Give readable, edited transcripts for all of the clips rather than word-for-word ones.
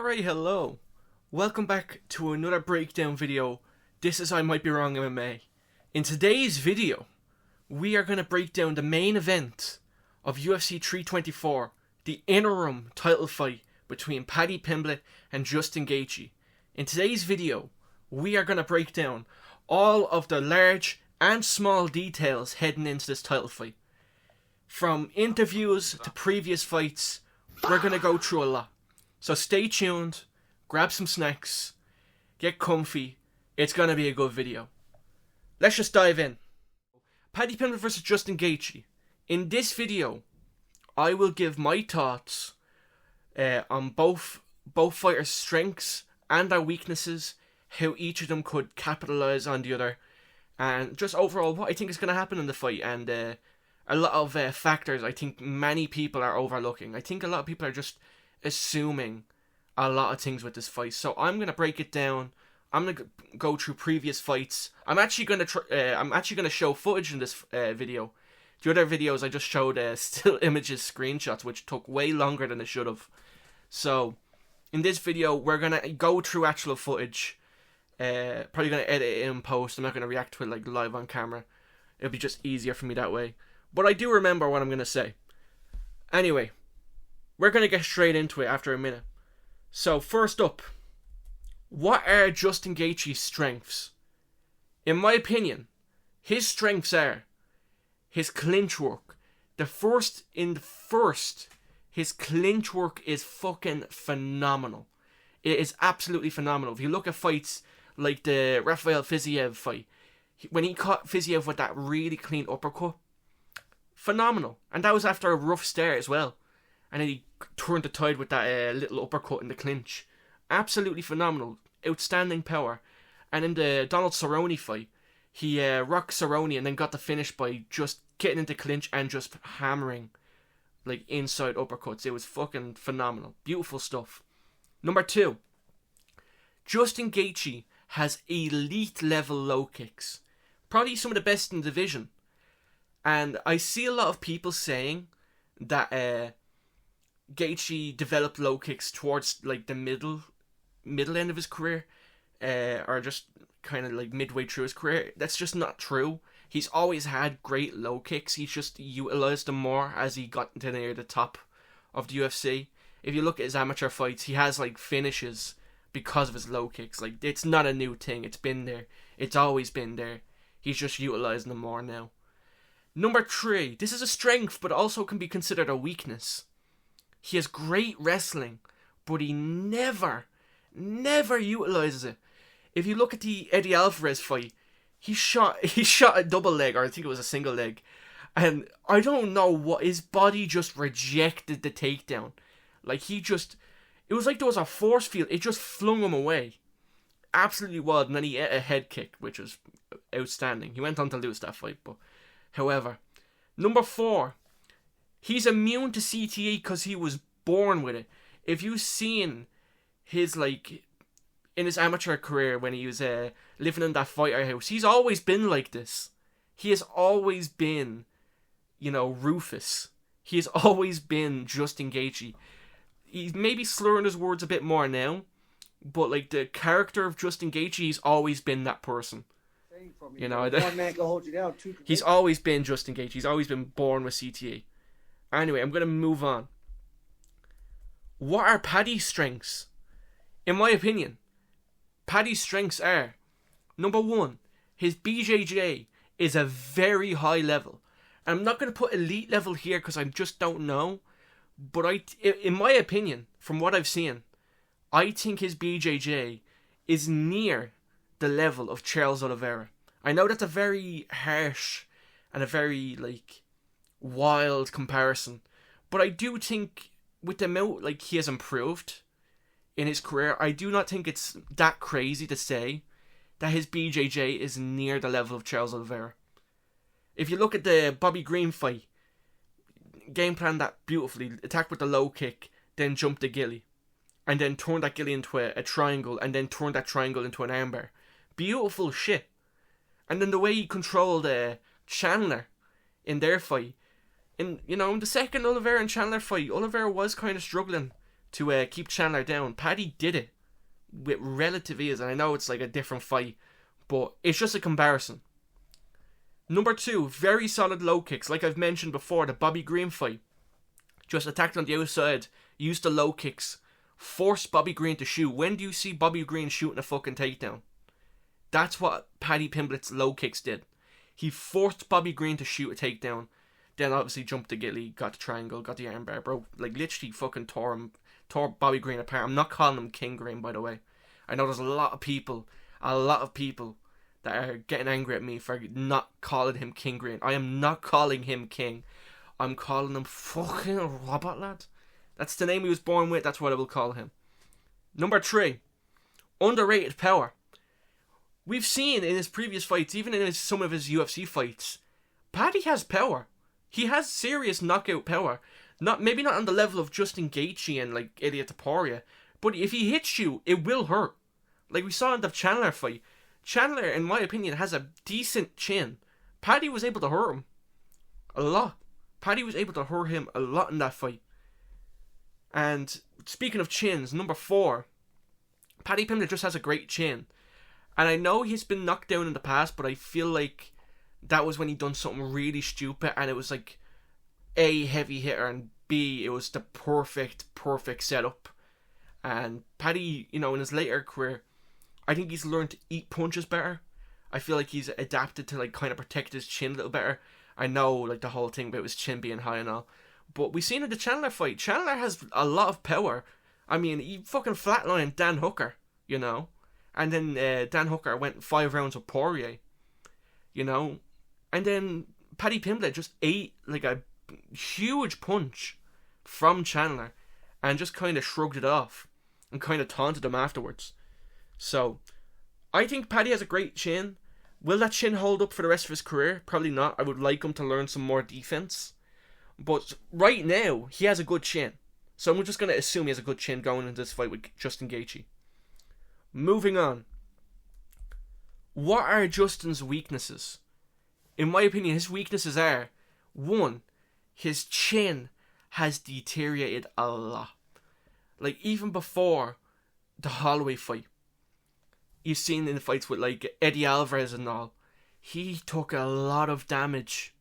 Alright, hello. Welcome back to another breakdown video. This is I Might Be Wrong MMA. In today's video, we are going to break down the main event of UFC 324, the interim title fight between Paddy Pimblett and Justin Gaethje. In today's video, we are going to break down all of the large and small details heading into this title fight. From interviews to previous fights, we're going to go through a lot. So stay tuned, grab some snacks, get comfy. It's going to be a good video. Let's just dive in. Paddy Pimblett versus Justin Gaethje. In this video, I will give my thoughts on both fighters' strengths and their weaknesses, how each of them could capitalize on the other, and just overall what I think is going to happen in the fight, and a lot of factors I think many people are overlooking. I think a lot of people are just assuming a lot of things with this fight. So I'm going to break it down. I'm going to go through previous fights. I'm actually going to show footage in this video. The other videos I just showed still images, screenshots, which took way longer than it should have. So in this video, we're going to go through actual footage. Probably going to edit it in post. I'm not going to react to it like live on camera. It'll be just easier for me that way. But I do remember what I'm going to say. Anyway, we're going to get straight into it after a minute. So first up, what are Justin Gaethje's strengths? In my opinion, his strengths are his clinch work. His clinch work is fucking phenomenal. It is absolutely phenomenal. If you look at fights like the Rafael Fiziev fight, when he caught Fiziev with that really clean uppercut, phenomenal. And that was after a rough start as well. And then he turned the tide with that little uppercut in the clinch. Absolutely phenomenal. Outstanding power. And in the Donald Cerrone fight, he rocked Cerrone and then got the finish by just getting into clinch and just hammering like inside uppercuts. It was fucking phenomenal. Beautiful stuff. Number 2. Justin Gaethje has elite level low kicks. Probably some of the best in the division. And I see a lot of people saying that Gaethje developed low kicks towards like the middle end of his career, or just kind of like midway through his career. That's just not true. He's always had great low kicks. He's just utilized them more as he got to near the top of the UFC. If you look at his amateur fights, he has like finishes because of his low kicks. Like, it's not a new thing. It's been there. It's always been there. He's just utilizing them more now. Number 3. This is a strength, but also can be considered a weakness. He has great wrestling, but he never utilizes it. If you look at the Eddie Alvarez fight, he shot a double leg, or I think it was a single leg, and I don't know what, his body just rejected the takedown. Like, it was like there was a force field. It just flung him away. Absolutely wild. And then he ate a head kick, which was outstanding. He went on to lose that fight, but however. Number 4. He's immune to CTE because he was born with it. If you've seen his, like, in his amateur career when he was living in that fighter house, he's always been like this. He has always been, Rufus. He has always been Justin Gaethje. He's maybe slurring his words a bit more now, but, like, the character of Justin Gaethje, he's always been that person. One man can hold you down. He's always been Justin Gaethje. He's always been born with CTE. Anyway, I'm going to move on. What are Paddy's strengths? In my opinion, Paddy's strengths are, number 1, his BJJ is a very high level. And I'm not going to put elite level here because I just don't know. But in my opinion, from what I've seen, I think his BJJ is near the level of Charles Oliveira. I know that's a very harsh and a very, like, wild comparison, but I do think with the amount, like, he has improved in his career, I do not think it's that crazy to say that his BJJ is near the level of Charles Oliveira. If you look at the Bobby Green fight, game plan that beautifully, attack with the low kick, then jump the gilly, and then turn that gilly into a triangle, and then turn that triangle into an armbar. Beautiful shit. And then the way he controlled Chandler in their fight, in the second Oliveira and Chandler fight, Oliveira was kind of struggling to keep Chandler down. Paddy did it with relative ease, and I know it's like a different fight, but it's just a comparison. Number 2, very solid low kicks. Like I've mentioned before, the Bobby Green fight. Just attacked on the outside, used the low kicks, forced Bobby Green to shoot. When do you see Bobby Green shooting a fucking takedown? That's what Paddy Pimblett's low kicks did. He forced Bobby Green to shoot a takedown. Then obviously jumped to Gaethje, got the triangle, got the armbar, broke, like literally fucking tore Bobby Green apart. I'm not calling him King Green, by the way. I know there's a lot of people that are getting angry at me for not calling him King Green. I am not calling him King. I'm calling him fucking Robot Lad. That's the name he was born with. That's what I will call him. Number 3, underrated power. We've seen in his previous fights, even in some of his UFC fights, Paddy has power. He has serious knockout power. Maybe not on the level of Justin Gaethje and like Ilia Topuria, but if he hits you, it will hurt. Like we saw in the Chandler fight. Chandler, in my opinion, has a decent chin. Paddy was able to hurt him a lot. Paddy was able to hurt him a lot in that fight. And speaking of chins, number 4, Paddy Pimblett just has a great chin. And I know he's been knocked down in the past, but I feel like that was when he done something really stupid, and it was like A, heavy hitter, and B, it was the perfect setup. And Paddy, in his later career, I think he's learned to eat punches better. I feel like he's adapted to like kind of protect his chin a little better. I know like the whole thing about his chin being high and all, but we seen in the Chandler fight, Chandler has a lot of power. I mean, he fucking flatlined Dan Hooker, and then Dan Hooker went 5 rounds with Poirier, and then Paddy Pimblett just ate like a huge punch from Chandler and just kind of shrugged it off and kind of taunted him afterwards. So, I think Paddy has a great chin. Will that chin hold up for the rest of his career? Probably not. I would like him to learn some more defense. But right now, he has a good chin. So I'm just going to assume he has a good chin going into this fight with Justin Gaethje. Moving on. What are Justin's weaknesses? In my opinion, his weaknesses are, 1, his chin has deteriorated a lot. Like, even before the Holloway fight, you've seen in the fights with like Eddie Alvarez and all, he took a lot of damage,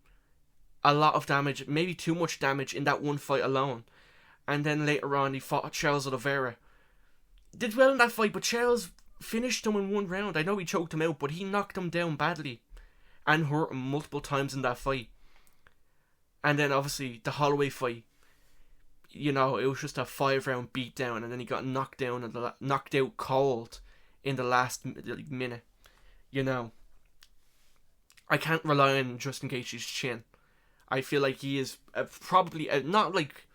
maybe too much damage in that one fight alone. And then later on he fought Charles Oliveira, did well in that fight, but Charles finished him in 1 round. I know he choked him out, but he knocked him down badly and hurt him multiple times in that fight. And then obviously the Holloway fight, it was just a 5-round beatdown, and then he got knocked down and knocked out cold in the last minute. I can't rely on Justin Gaethje's chin. I feel like he is probably not like,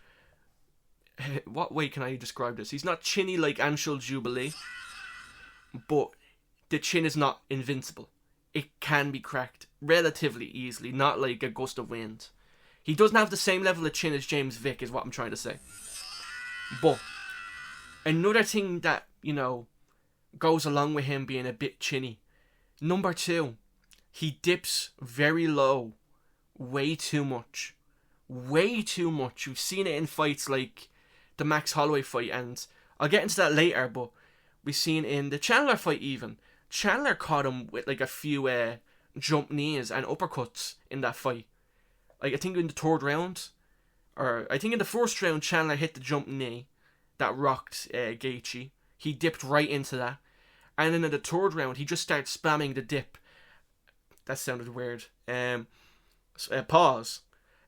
what way can I describe this? He's not chinny like Anshul Jubilee, but the chin is not invincible. It can be cracked relatively easily, not like a gust of wind. He doesn't have the same level of chin as James Vick, is what I'm trying to say. But another thing that, goes along with him being a bit chinny. Number 2, he dips very low. Way too much. Way too much. We've seen it in fights like the Max Holloway fight, and I'll get into that later, but we've seen in the Chandler fight even. Chandler caught him with like a few jump knees and uppercuts in that fight. Like, I think in the 3rd round, or I think in the 1st round, Chandler hit the jump knee that rocked Gaethje. He dipped right into that. And then in the 3rd round, he just started spamming the dip. That sounded weird. Pause.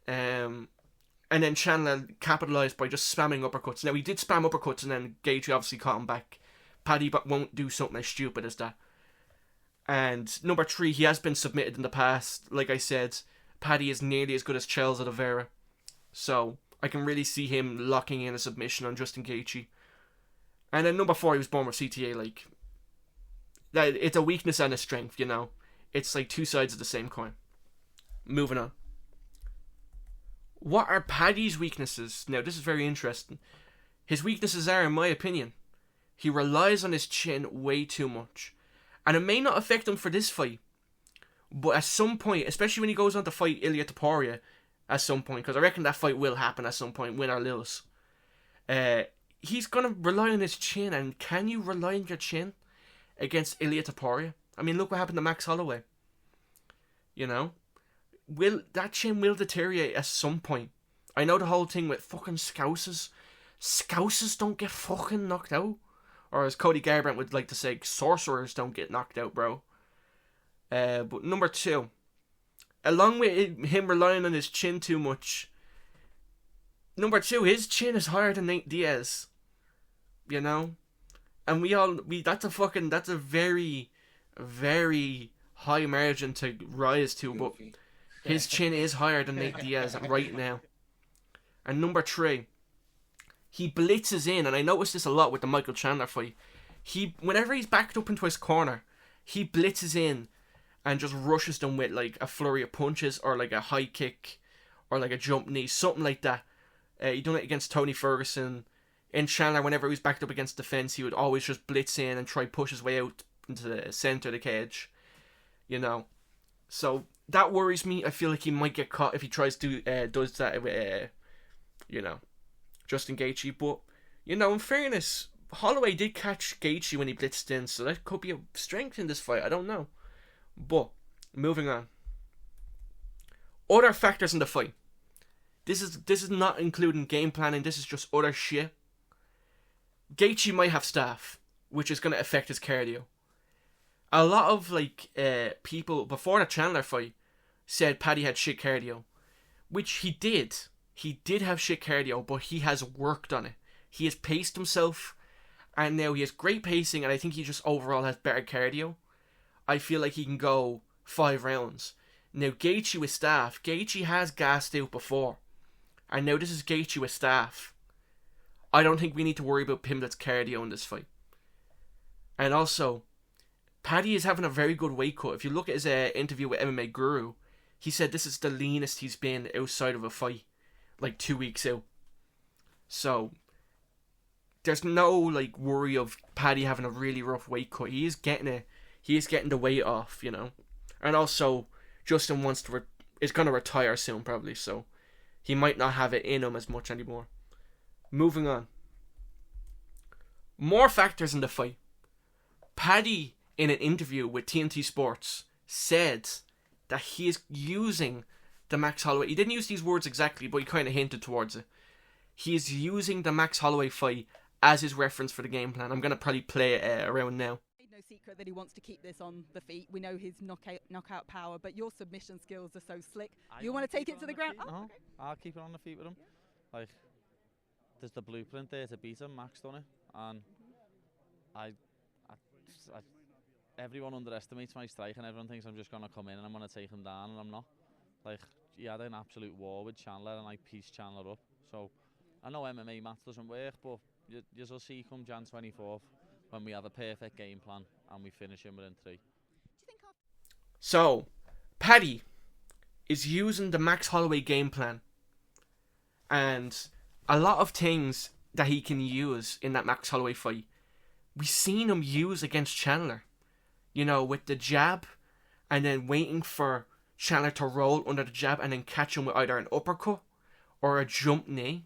And then Chandler capitalised by just spamming uppercuts. Now, he did spam uppercuts, and then Gaethje obviously caught him back. Paddy won't do something as stupid as that. And number 3, he has been submitted in the past. Like I said, Paddy is nearly as good as Charles Oliveira. So, I can really see him locking in a submission on Justin Gaethje. And then number 4, he was born with CTA. Like, it's a weakness and a strength, It's like 2 sides of the same coin. Moving on. What are Paddy's weaknesses? Now, this is very interesting. His weaknesses are, in my opinion, he relies on his chin way too much. And it may not affect him for this fight, but at some point, especially when he goes on to fight Ilia Topuria at some point, because I reckon that fight will happen at some point, win or lose, he's going to rely on his chin, and can you rely on your chin against Ilia Topuria? I mean, look what happened to Max Holloway. You know? That chin will deteriorate at some point. I know the whole thing with fucking Scousers. Scousers don't get fucking knocked out. Or as Cody Garbrandt would like to say, sorcerers don't get knocked out, bro. But number 2, along with him relying on his chin too much, number 2, his chin is higher than Nate Diaz. You know? And that's a very, very high margin to rise to, but his chin is higher than Nate Diaz right now. And number 3, he blitzes in, and I noticed this a lot with the Michael Chandler fight. Whenever he's backed up into his corner, he blitzes in and just rushes them with like a flurry of punches or like a high kick or like a jump knee, something like that. He done it against Tony Ferguson. In Chandler, whenever he was backed up against the fence, he would always just blitz in and try push his way out into the centre of the cage. You know, so that worries me. I feel like he might get caught if he does that with, Justin Gaethje. But, in fairness, Holloway did catch Gaethje when he blitzed in, so that could be a strength in this fight. I don't know. But, moving on. Other factors in the fight. This is not including game planning. This is just other shit. Gaethje might have staph, which is going to affect his cardio. A lot of people before the Chandler fight said Paddy had shit cardio, which he did. He did have shit cardio, but he has worked on it. He has paced himself, and now he has great pacing, and I think he just overall has better cardio. I feel like he can go 5 rounds. Now, Gaethje with staph. Gaethje has gassed out before, and now this is Gaethje with staph. I don't think we need to worry about Pimblett's cardio in this fight. And also, Paddy is having a very good weight cut. If you look at his interview with MMA Guru, he said this is the leanest he's been outside of a fight, 2 weeks out. So, there's no worry of Paddy having a really rough weight cut. He is getting the weight off, And also, Justin is going to retire soon probably, so he might not have it in him as much anymore. Moving on. More factors in the fight. Paddy, in an interview with TNT Sports, said that he is using the Max Holloway. He didn't use these words exactly, but he kind of hinted towards it. He is using the Max Holloway fight as his reference for the game plan. I'm going to probably play it around now. No secret that he wants to keep this on the feet. We know his knockout power, but your submission skills are so slick. You want to take it to the ground? No, okay. I'll keep it on the feet with him. There's the blueprint there to beat him. Max done it, and everyone underestimates my strike, and everyone thinks I'm just gonna come in and I'm gonna take him down, and I'm not. He had an absolute war with Chandler, and I pieced Chandler up. So I know MMA math doesn't work, but you'll see come Jan 24th when we have a perfect game plan and we finish him within 3. So, Paddy is using the Max Holloway game plan, and a lot of things that he can use in that Max Holloway fight, we've seen him use against Chandler. With the jab, and then waiting for Chandler to roll under the jab and then catch him with either an uppercut or a jump knee.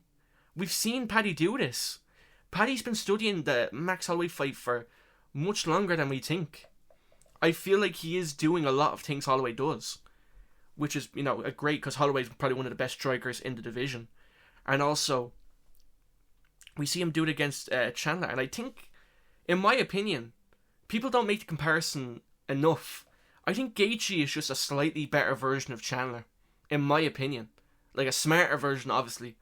We've seen Paddy do this. Paddy's been studying the Max Holloway fight for much longer than we think. I feel like he is doing a lot of things Holloway does, which is, a great, because Holloway's probably one of the best strikers in the division. And also, we see him do it against Chandler. And I think, in my opinion, people don't make the comparison enough. I think Gaethje is just a slightly better version of Chandler, in my opinion. A smarter version, obviously.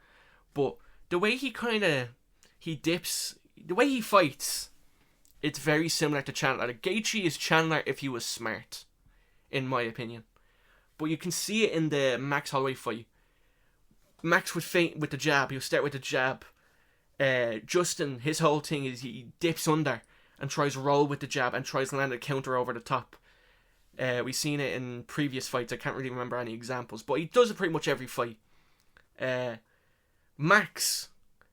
But the way he dips, the way he fights, it's very similar to Chandler. Gaethje is Chandler if he was smart, in my opinion. But you can see it in the Max Holloway fight. Max would feint with the jab. He'll start with the jab. Justin, his whole thing is he dips under and tries to roll with the jab and tries to land a counter over the top. We've seen it in previous fights. I can't really remember any examples, but he does it pretty much every fight. Max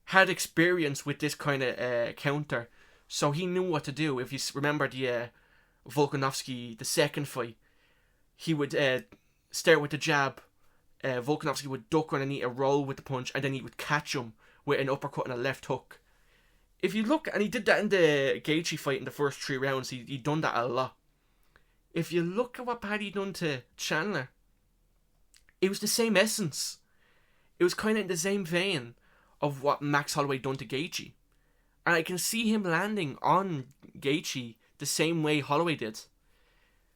had experience with this kind of counter, so he knew what to do. If you remember the Volkanovski, the second fight, he would start with the jab. Volkanovski would duck underneath a roll with the punch, and then he would catch him with an uppercut and a left hook. if you look, and he did that in the Gaethje fight in the first 3 rounds, he done that a lot. If you look at what Paddy done to Chandler, it was the same essence. It was kind of in the same vein of what Max Holloway done to Gaethje. And I can see him landing on Gaethje the same way Holloway did.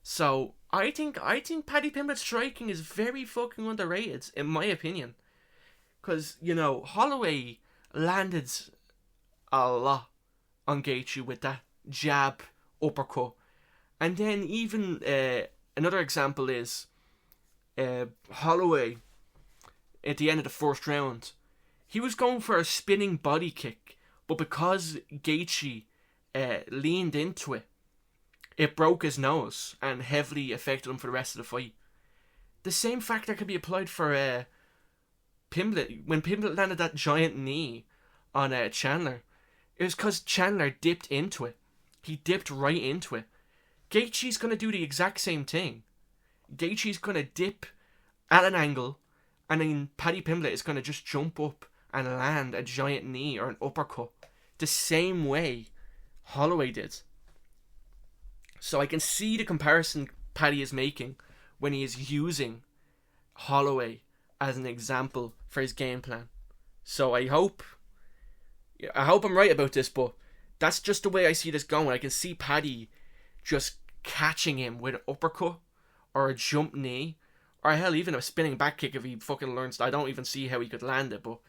So, I think Paddy Pimblett's striking is very fucking underrated, in my opinion. Because, you know, Holloway landed a lot on Gaethje with that jab, uppercut. And then even another example is Holloway at the end of the first round. He was going for a spinning body kick, but because Gaethje leaned into it, it broke his nose and heavily affected him for the rest of the fight. The same factor could be applied for Pimblett. When Pimblett landed that giant knee on Chandler, it was because Chandler dipped into it. He dipped right into it. Gaethje's going to do the exact same thing. Gaethje's going to dip at an angle, and then Paddy Pimblett is going to just jump up and land a giant knee or an uppercut the same way Holloway did. So I can see the comparison Paddy is making when he is using Holloway as an example for his game plan. So I hope I'm right about this, but that's just the way I see this going. I can see Paddy just catching him with an uppercut or a jump knee, or hell, even a spinning back kick if he fucking learns. I don't even see how he could land it, but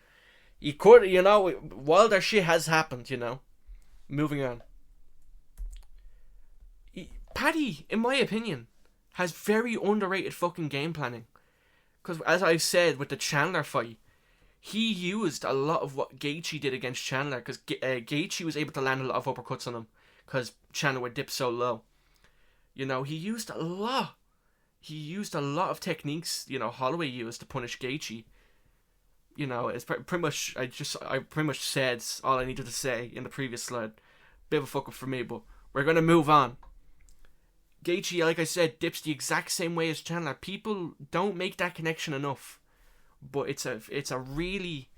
he could, you know. Wilder shit has happened, you know. Moving on. Paddy, in my opinion, has very underrated fucking game planning. Because as I've said with the Chandler fight, he used a lot of what Gaethje did against Chandler, because Gaethje was able to land a lot of uppercuts on him because Chandler would dip so low. You know, he used a lot. He used a lot of techniques, you know, Holloway used to punish Gaethje. You know, it's pretty much, I pretty much said all I needed to say in the previous slide. Bit of a fuck up for me, but we're going to move on. Gaethje, like I said, dips the exact same way as Chandler. People don't make that connection enough. But it's a really,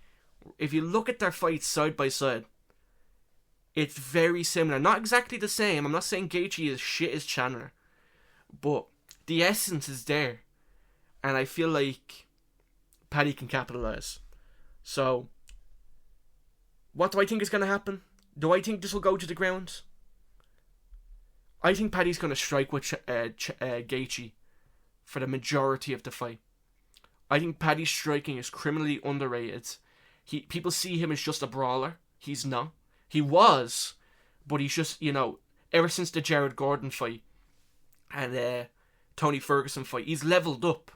if you look at their fights side by side, it's very similar. Not exactly the same. I'm not saying Gaethje is shit as Chandler, but the essence is there, and I feel like Paddy can capitalize. So, what do I think is going to happen? Do I think this will go to the ground? I think Paddy's going to strike with Gaethje for the majority of the fight. I think Paddy's striking is criminally underrated. People see him as just a brawler. He's not. He was, but he's just, you know, ever since the Jared Gordon fight and Tony Ferguson fight, he's leveled up.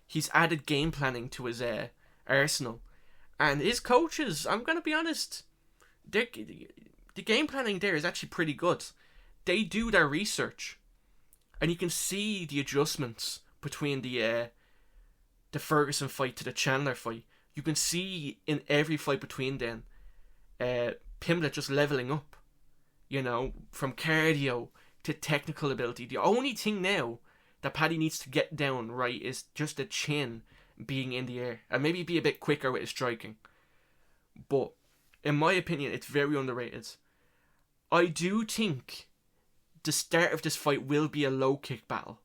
He's added game planning to his arsenal. And his coaches, I'm going to be honest, the game planning there is actually pretty good. They do their research. And you can see the adjustments between the Ferguson fight to the Chandler fight. You can see in every fight between them, Pimblett just leveling up. You know, from cardio to technical ability. The only thing now that Paddy needs to get down right is just the chin being in the air. And maybe be a bit quicker with his striking. But, in my opinion, it's very underrated. I do think the start of this fight will be a low kick battle.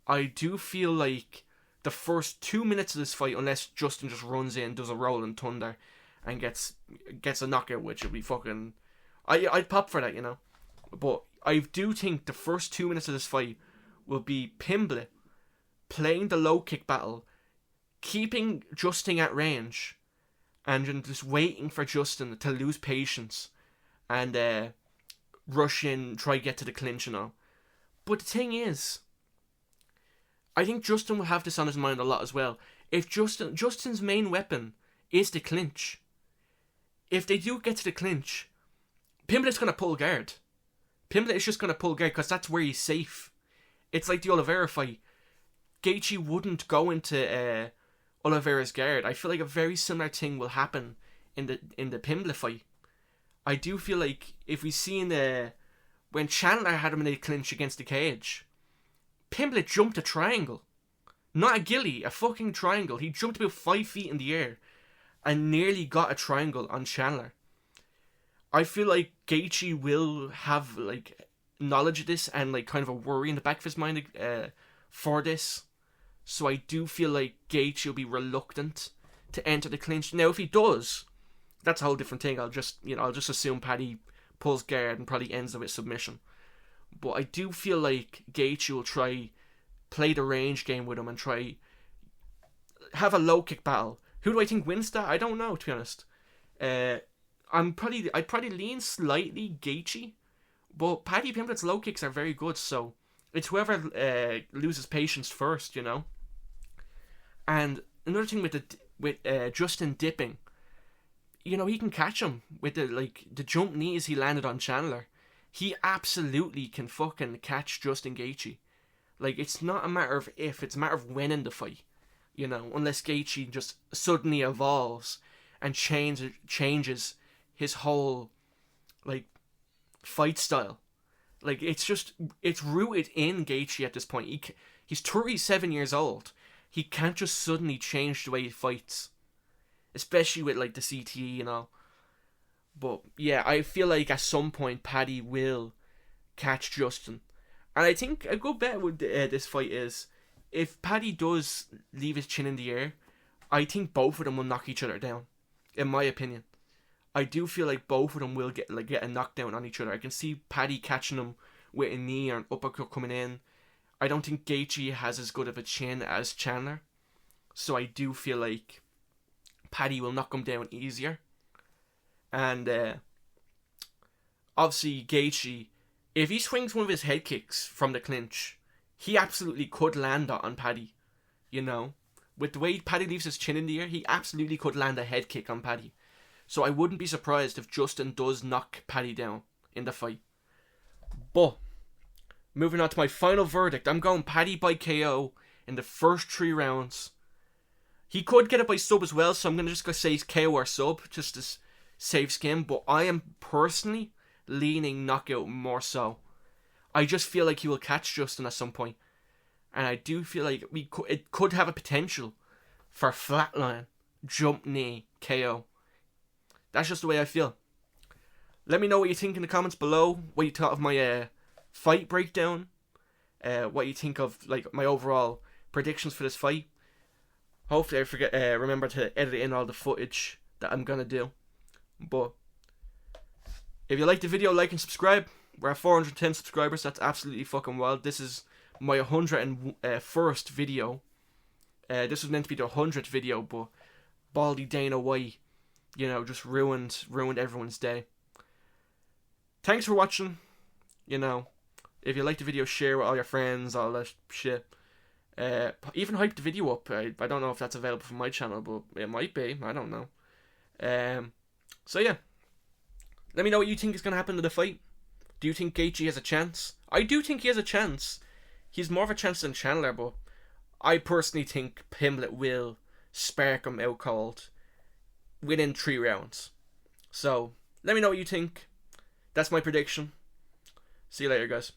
I do feel like the first 2 minutes of this fight, unless Justin just runs in, does a rolling thunder, and gets a knockout, which would be fucking... I'd pop for that, you know. But I do think the first 2 minutes of this fight will be Pimblett playing the low kick battle, keeping Justin at range, and just waiting for Justin to lose patience and rush in, try to get to the clinch and all. But the thing is, I think Justin will have this on his mind a lot as well. If Justin's main weapon is the clinch, if they do get to the clinch, Pimblett's going to pull guard. Pimblett is just going to pull guard because that's where he's safe. It's like the Oliveira fight. Gaethje wouldn't go into Oliveira's guard. I feel like a very similar thing will happen in the Pimblett fight. I do feel like if we see when Chandler had him in a clinch against the cage, Pimblett jumped a triangle. Not a ghillie, a fucking triangle. He jumped about 5 feet in the air and nearly got a triangle on Chandler. I feel like Gaethje will have like knowledge of this and like kind of a worry in the back of his mind for this. So I do feel like Gaethje will be reluctant to enter the clinch. Now, if he does, that's a whole different thing. I'll just assume Paddy pulls guard and probably ends it with submission. But I do feel like Gaethje will try play the range game with him and try have a low kick battle. Who do I think wins that? I don't know, to be honest. I'd probably lean slightly Gaethje, but Paddy Pimblett's low kicks are very good, so it's whoever loses patience first, you know. And another thing with Justin dipping, you know, he can catch him with the jump knees he landed on Chandler. He absolutely can fucking catch Justin Gaethje. Like, it's not a matter of if, it's a matter of when in the fight, you know, unless Gaethje just suddenly evolves and changes his whole, like, fight style. Like, it's rooted in Gaethje at this point. He's 37 years old. He can't just suddenly change the way he fights. Especially with, like, the CTE and all. But, yeah, I feel like at some point Paddy will catch Justin. And I think a good bet with this fight is, if Paddy does leave his chin in the air, I think both of them will knock each other down. In my opinion. I do feel like both of them will get a knockdown on each other. I can see Paddy catching him with a knee or an uppercut coming in. I don't think Gaethje has as good of a chin as Chandler. So I do feel like Paddy will knock him down easier. And obviously Gaethje, if he swings one of his head kicks from the clinch, he absolutely could land on Paddy. You know, with the way Paddy leaves his chin in the air, he absolutely could land a head kick on Paddy. So I wouldn't be surprised if Justin does knock Paddy down in the fight. But moving on to my final verdict, I'm going Paddy by KO in the first 3 rounds. He could get it by sub as well, so I'm going to just go say KO or sub, just to save skin. But I am personally leaning knockout more so. I just feel like he will catch Justin at some point. And I do feel like it could have a potential for flatline, jump knee, KO. That's just the way I feel. Let me know what you think in the comments below. What you thought of my fight breakdown. What you think of like my overall predictions for this fight. Hopefully I remember to edit in all the footage that I'm gonna do. But if you liked the video, like and subscribe. We're at 410 subscribers. That's absolutely fucking wild. This is my 101st video. This was meant to be the 100th video, but Baldy Dana White, you know, just ruined everyone's day. Thanks for watching. You know, if you liked the video, share with all your friends, all that shit. Even hype the video up. I don't know if that's available from my channel, but it might be. I don't know. So yeah, let me know what you think is going to happen to the fight. Do you think Gaethje has a chance? I do think he has a chance. He's more of a chance than Chandler, but I personally think Pimblett will spark him out cold within 3 rounds. So let me know what you think. That's my prediction. See you later, guys.